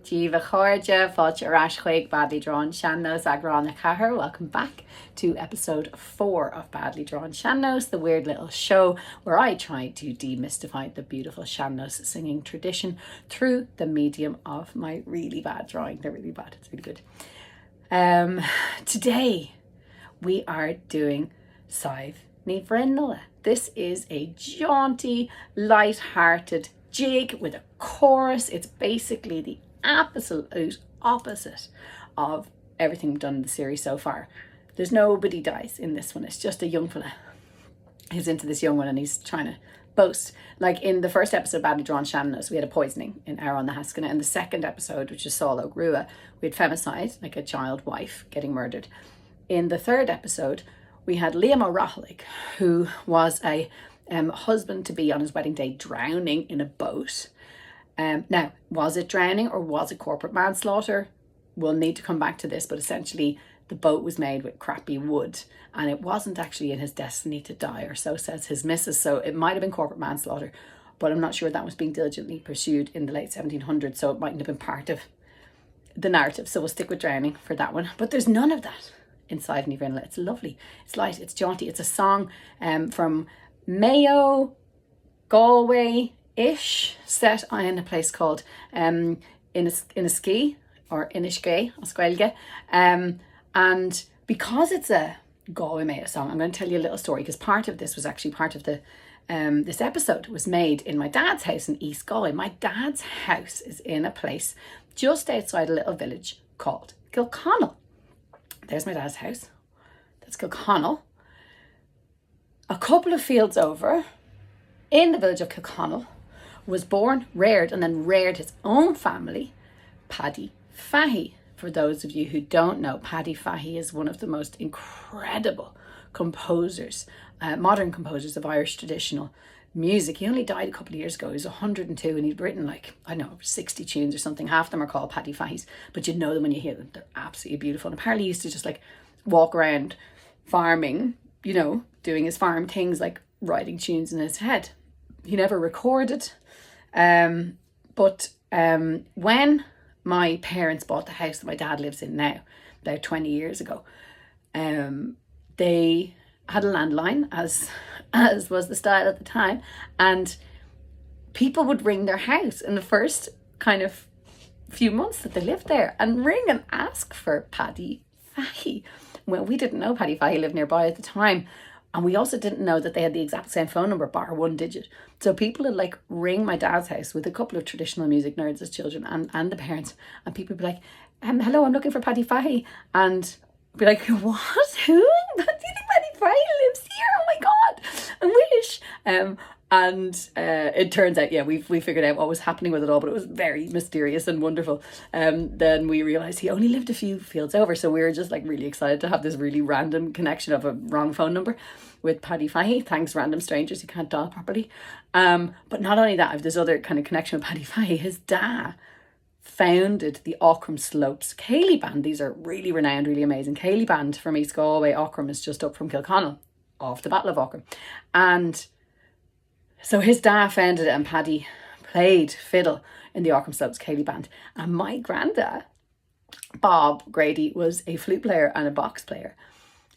Díomh Cháirde, fáilte arás chuig Badly Drawn Sean Nós agrán Cahar. Welcome back to episode 4 of Badly Drawn Sean Nós, the weird little show where I try to demystify the beautiful Sean Nós singing tradition through the medium of my really bad drawing. They're really bad, it's really good. Today we are doing Sadhbh Ní Bhruinealla. This is a jaunty, light-hearted jig with a chorus. It's basically the absolute opposite of everything done in the series so far. There's nobody dies in this one. It's just a young fella who's into this young one and he's trying to boast. Like in the first episode of Badly Drawn Sean Nós, we had a poisoning in Aaron the Haskina. In the second episode, which is Sadhbh Ní, we had femicide, like a child wife getting murdered. In the third episode, we had Liam O'Rourke, who was a husband-to-be on his wedding day drowning in a boat. Now, was it drowning or was it corporate manslaughter? We'll need to come back to this, but essentially the boat was made with crappy wood and it wasn't actually in his destiny to die, or so says his missus. So it might have been corporate manslaughter, but I'm not sure that was being diligently pursued in the late 1700s, so it mightn't have been part of the narrative. So we'll stick with drowning for that one. But there's none of that in Sadhbh Ní Bhruinealla. It's lovely, it's light, it's jaunty. It's a song from Mayo, Galway-ish, set in a place called Innisgee or Innisgee, Oscailge. And because it's a Galway Mayo song, I'm going to tell you a little story, because part of this was actually part of the this episode was made in my dad's house in East Galway. My dad's house is in a place just outside a little village called Kilconnell. There's my dad's house. That's Kilconnell. A couple of fields over, in the village of Kilconnell, was born, reared, and then reared his own family, Paddy Fahy. For those of you who don't know, Paddy Fahy is one of the most incredible composers, modern composers of Irish traditional music. He only died a couple of years ago. He was 102 and he'd written over 60 tunes or something. Half of them are called Paddy Fahy's, but you know them when you hear them. They're absolutely beautiful. And apparently he used to just walk around farming, doing his farm things, like writing tunes in his head. He never recorded. But when my parents bought the house that my dad lives in now, about 20 years ago, they had a landline, as was the style at the time, and people would ring their house in the first kind of few months that they lived there and ring and ask for Paddy Fahy. Well, we didn't know Paddy Fahy lived nearby at the time, and we also didn't know that they had the exact same phone number, bar one digit. So people would ring my dad's house with a couple of traditional music nerds as children and the parents, and people would be like, hello, I'm looking for Paddy Fahy. And be like, what? Who? Do you think Paddy Fahy lives here? Oh my God, I wish. And it turns out, we figured out what was happening with it all, but it was very mysterious and wonderful. Then we realised he only lived a few fields over, so we were just really excited to have this really random connection of a wrong phone number with Paddy Fahy. Thanks, random strangers who can't dial properly. But not only that, I have this other kind of connection with Paddy Fahy. His dad founded the Aughrim Slopes Céilí Band. These are really renowned, really amazing Céilí Band from East Galway. Aughrim is just up from Kilconnell, off the Battle of Aughrim. And so his dad founded it, and Paddy played fiddle in the Aughrim Slopes Céilí Band. And my granddad, Bob Grady, was a flute player and a box player.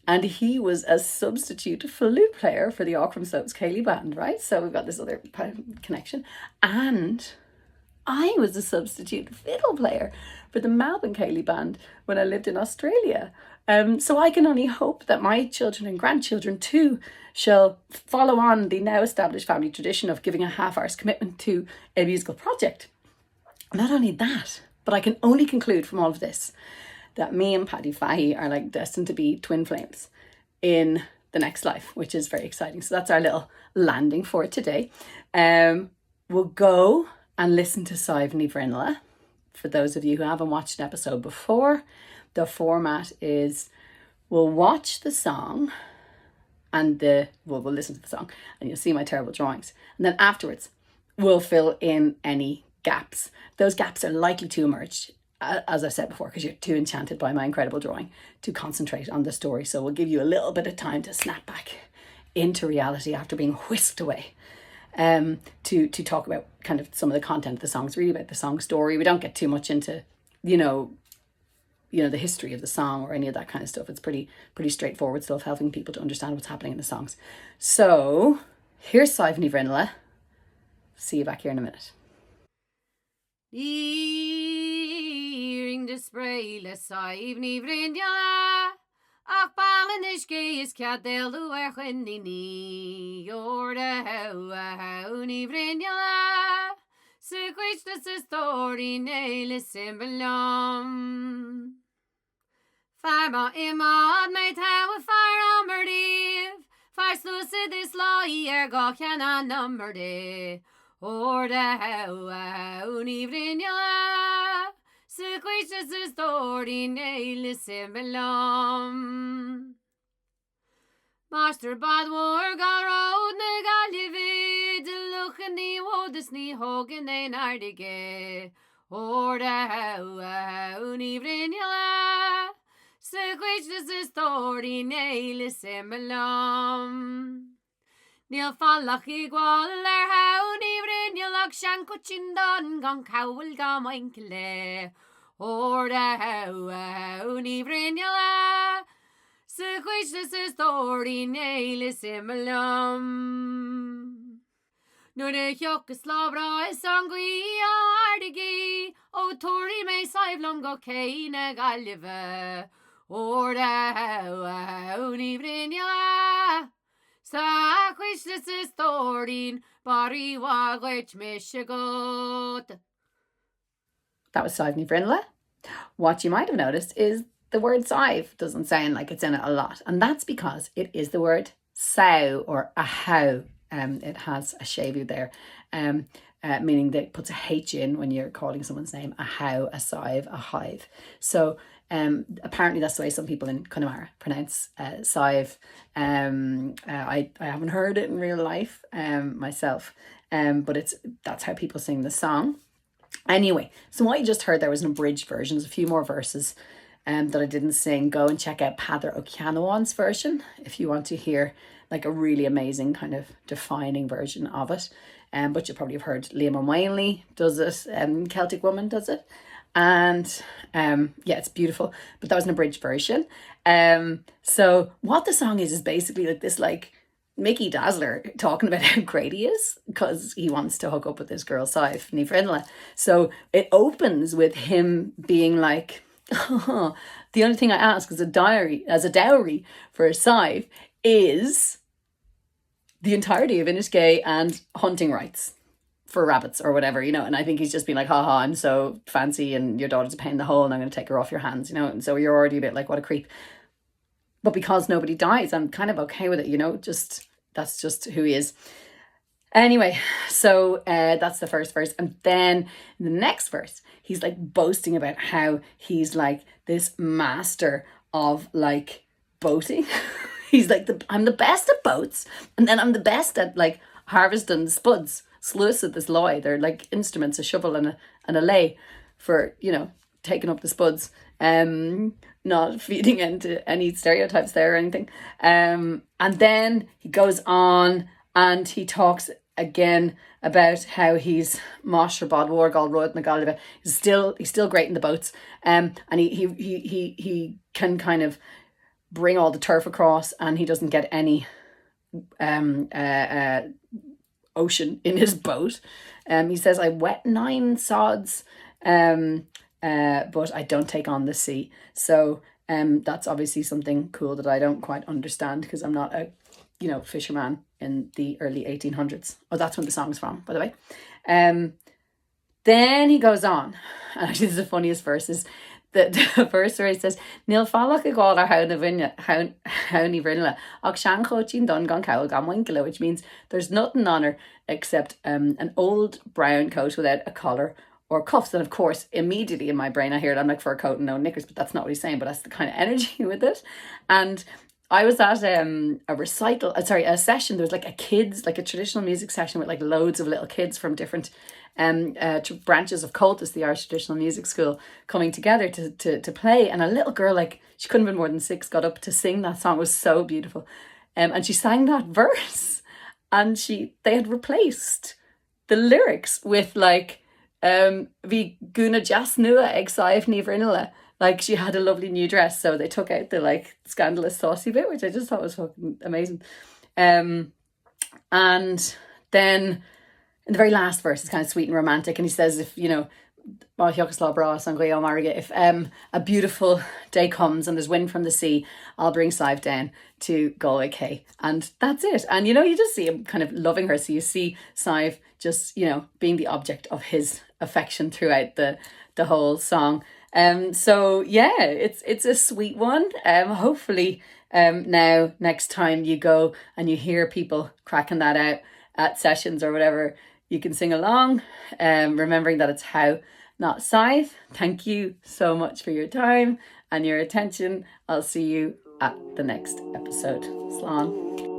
And he was a substitute flute player for the Aughrim Slopes Céilí Band, right? So we've got this other connection. And I was a substitute fiddle player for the Melbourne Céilí Band when I lived in Australia. So I can only hope that my children and grandchildren too shall follow on the now established family tradition of giving a half-hour's commitment to a musical project. Not only that, but I can only conclude from all of this that me and Paddy Fahy are destined to be twin flames in the next life, which is very exciting. So that's our little landing for today. We'll go and listen to Sadhbh Ní Bhruinealla. For those of you who haven't watched an episode before, the format is we'll watch the song and we'll listen to the song and you'll see my terrible drawings. And then afterwards, we'll fill in any gaps. Those gaps are likely to emerge, as I've said before, because you're too enchanted by my incredible drawing to concentrate on the story. So we'll give you a little bit of time to snap back into reality after being whisked away to talk about kind of some of the content of the song. It's really about the song story. We don't get too much into, the history of the song or any of that kind of stuff. It's pretty straightforward stuff, helping people to understand what's happening in the songs. So here's Sadhbh Ní Bhruinealla. See you back here in a minute. Íring de spréile Sadhbh Ní Bhruinealla, ach ballan is gé is cadéalú chuinní or de Sadhbh Ní Bhruinealla, sucuid de sa stórí néile simbalom. Farma imad mé tawa fire amberdiv, fire slusa this law go can number de. Or de Sadhbh Ní Bhruinealla, sucuid de sa stórí néile simbalom. Master Badwar gal road na gallivid, luchan ní wodas ní hogan ein ardige. Or de Sadhbh Ní Bhruinealla, sucuid de sa stórí néile simbalom. Níl fallach I gháil Sadhbh Ní Bhruinealla ach sean cuitindan gan cawl gan maincle. Or de Sadhbh Ní Bhruinealla, sucuid de sa stórí néile simbalom. Nuair a theochas lábhra is an gaí ardaigh, ó tóirí mé saibhlum go céine gaillimhe. Or de Sadhbh Ní Bhruinealla, sucuid de sa stórín barí wagait mishigot. That was Sadhbh Ní Bhruinealla. What you might have noticed is the word Sadhbh doesn't sound like it's in it a lot. And that's because it is the word sow or a how. It has a shavu there, meaning that it puts a H in when you're calling someone's name. A how, a Sadhbh, a hive. So apparently that's the way some people in Connemara pronounce Sadhbh. I haven't heard it in real life myself, but that's how people sing the song. Anyway, so what you just heard there was an abridged version. There's a few more verses that I didn't sing. Go and check out Peadar O'Cianawan's version if you want to hear like a really amazing kind of defining version of it. But you probably have heard Liam O'Malley does it, Celtic Woman does it. And yeah, it's beautiful. But that was an abridged version. So what the song is basically like this like Mickey Dazzler talking about how great he is because he wants to hook up with this girl Sadhbh Ní Bhruinealla. So it opens with him being like, oh, the only thing I ask as a dowry for a Sadhbh is the entirety of Innisgay and hunting rights for rabbits or whatever, and I think he's just been like, haha, I'm so fancy and your daughter's a pain in the hole and I'm going to take her off your hands, and so you're already a bit like, what a creep. But because nobody dies, I'm kind of okay with it, that's just who he is. Anyway, so that's the first verse. And then in the next verse, he's like boasting about how he's like this master of like boating. He's like, I'm the best at boats. And then I'm the best at like harvesting spuds. Sluice at this loy. They're like instruments, a shovel and a lay for, taking up the spuds. Not feeding into any stereotypes there or anything. And then he goes on and he talks again about how he's Mosh or Bodwar Gal Road na Galliva. He's still great in the boats. And he can kind of bring all the turf across and he doesn't get any ocean in his boat. He says, I wet 9 sods, but I don't take on the sea. So that's obviously something cool that I don't quite understand because I'm not a fisherman in the early 1800s. Oh, that's when the song's from, by the way. Then he goes on. And actually, this is the funniest verse is the verse where he says, Níl fallach a gáil ar Sadhbh Ní Bhruinealla, ach sean chóitín don gan cawl gan moincile, which means there's nothing on her except an old brown coat without a collar or cuffs. And of course, immediately in my brain, I hear it, I'm like, for a coat and no knickers, but that's not what he's saying, but that's the kind of energy with it. And I was at a session. There was like a traditional music session with like loads of little kids from different branches of Cultus, the Irish Traditional Music School, coming together to play. And a little girl, like she couldn't have been more than 6, got up to sing that song. It was so beautiful. And she sang that verse. and they had replaced the lyrics with like Bhí gúna deas nua ag Sadhbh Ní Bhruinealla. Like she had a lovely new dress, so they took out the like scandalous saucy bit, which I just thought was fucking amazing. And then in the very last verse, it's kind of sweet and romantic, and he says, if if a beautiful day comes and there's wind from the sea, I'll bring Sadhbh down to Galway Quay. And that's it. And you just see him kind of loving her. So you see Sadhbh just, being the object of his affection throughout the whole song. So yeah, it's a sweet one. Hopefully now next time you go and you hear people cracking that out at sessions or whatever, you can sing along, remembering that it's how, not Sadhbh. Thank you so much for your time and your attention. I'll see you at the next episode. Slán.